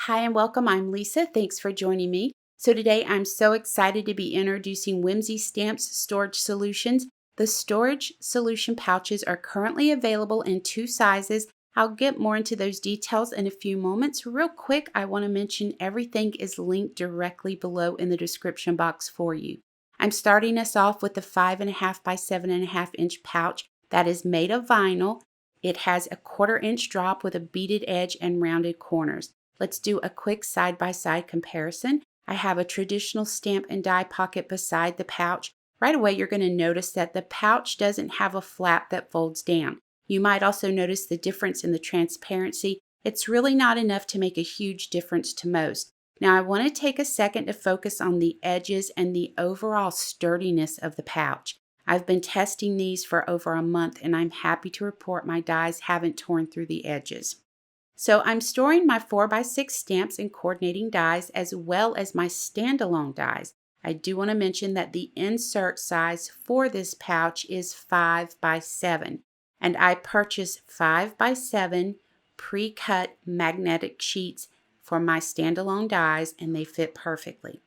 Hi and welcome. I'm Lisa. Thanks for joining me. So today I'm so excited to be introducing Whimsy Stamps Storage Solutions. The storage solution pouches are currently available in two sizes. I'll get more into those details in a few moments. Real quick, I want to mention everything is linked directly below in the description box for you. I'm starting us off with the 5.5 by 7.5 inch pouch that is made of vinyl. It has a 1/4 inch drop with a beaded edge and rounded corners. Let's do a quick side-by-side comparison. I have a traditional stamp and die pocket beside the pouch. Right away, you're going to notice that the pouch doesn't have a flap that folds down. You might also notice the difference in the transparency. It's really not enough to make a huge difference to most. Now, I want to take a second to focus on the edges and the overall sturdiness of the pouch. I've been testing these for over a month, and I'm happy to report my dies haven't torn through the edges. So I'm storing my 4x6 stamps and coordinating dies as well as my standalone dies. I do want to mention that the insert size for this pouch is 5x7, and I purchased 5x7 pre-cut magnetic sheets for my standalone dies, and they fit perfectly.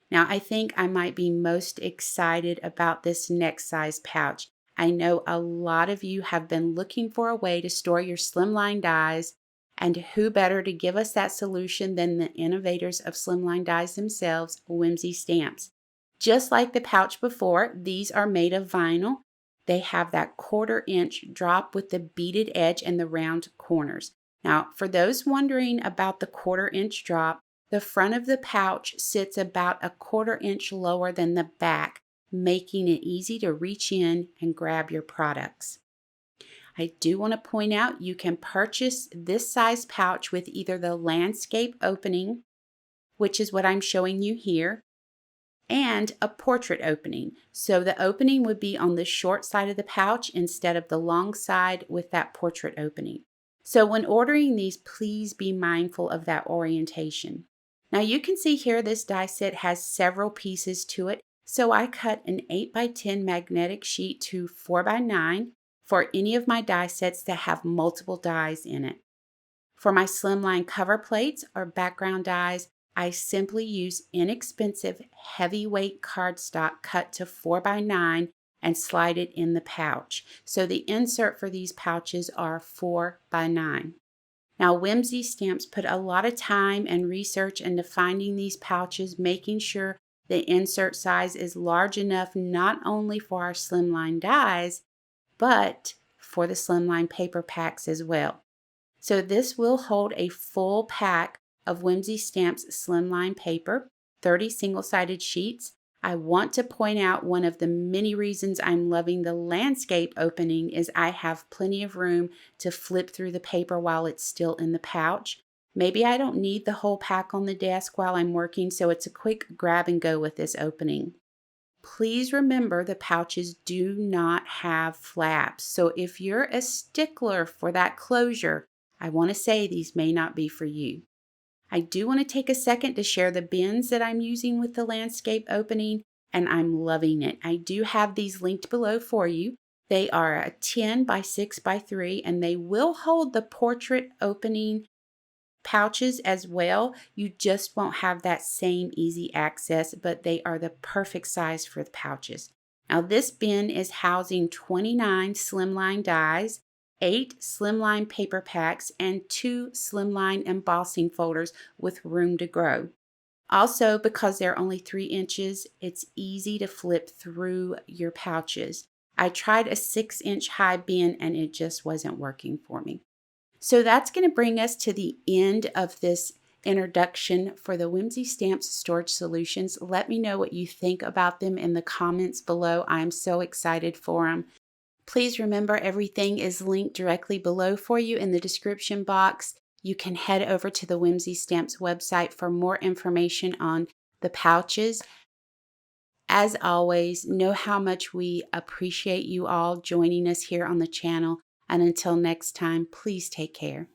Now I think I might be most excited about this next size pouch. I know a lot of you have been looking for a way to store your slimline dies, and who better to give us that solution than the innovators of slimline dies themselves, Whimsy Stamps. Just like the pouch before, these are made of vinyl. They have that 1/4 inch drop with the beaded edge and the round corners. Now, for those wondering about the 1/4 inch drop, the front of the pouch sits about a 1/4 inch lower than the back, making it easy to reach in and grab your products. I do want to point out you can purchase this size pouch with either the landscape opening, which is what I'm showing you here, and a portrait opening. So the opening would be on the short side of the pouch instead of the long side with that portrait opening. So when ordering these, please be mindful of that orientation. Now you can see here this die set has several pieces to it. So I cut an 8x10 magnetic sheet to 4x9 for any of my die sets that have multiple dies in it. For my slimline cover plates or background dies, I simply use inexpensive heavyweight cardstock cut to 4x9 and slide it in the pouch. So the insert for these pouches are 4x9. Now Whimsy Stamps put a lot of time and research into finding these pouches, making sure the insert size is large enough not only for our slimline dies, but for the slimline paper packs as well. So this will hold a full pack of Whimsy Stamps slimline paper, 30 single-sided sheets. I want to point out one of the many reasons I'm loving the landscape opening is I have plenty of room to flip through the paper while it's still in the pouch. Maybe I don't need the whole pack on the desk while I'm working, so it's a quick grab and go with this opening. Please remember the pouches do not have flaps, so if you're a stickler for that closure, I want to say these may not be for you. I do want to take a second to share the bins that I'm using with the landscape opening, and I'm loving it. I do have these linked below for you. They are a 10 by 6 by 3, and they will hold the portrait opening pouches as well. You just won't have that same easy access, but they are the perfect size for the pouches. Now this bin is housing 29 slimline dies, 8 slimline paper packs, and 2 slimline embossing folders with room to grow. Also, because they're only 3 inches, it's easy to flip through your pouches. I tried a 6-inch high bin and it just wasn't working for me. So that's going to bring us to the end of this introduction for the Whimsy Stamps Storage Solutions. Let me know what you think about them in the comments below. I'm so excited for them. Please remember everything is linked directly below for you in the description box. You can head over to the Whimsy Stamps website for more information on the pouches. As always, know how much we appreciate you all joining us here on the channel. And until next time, please take care.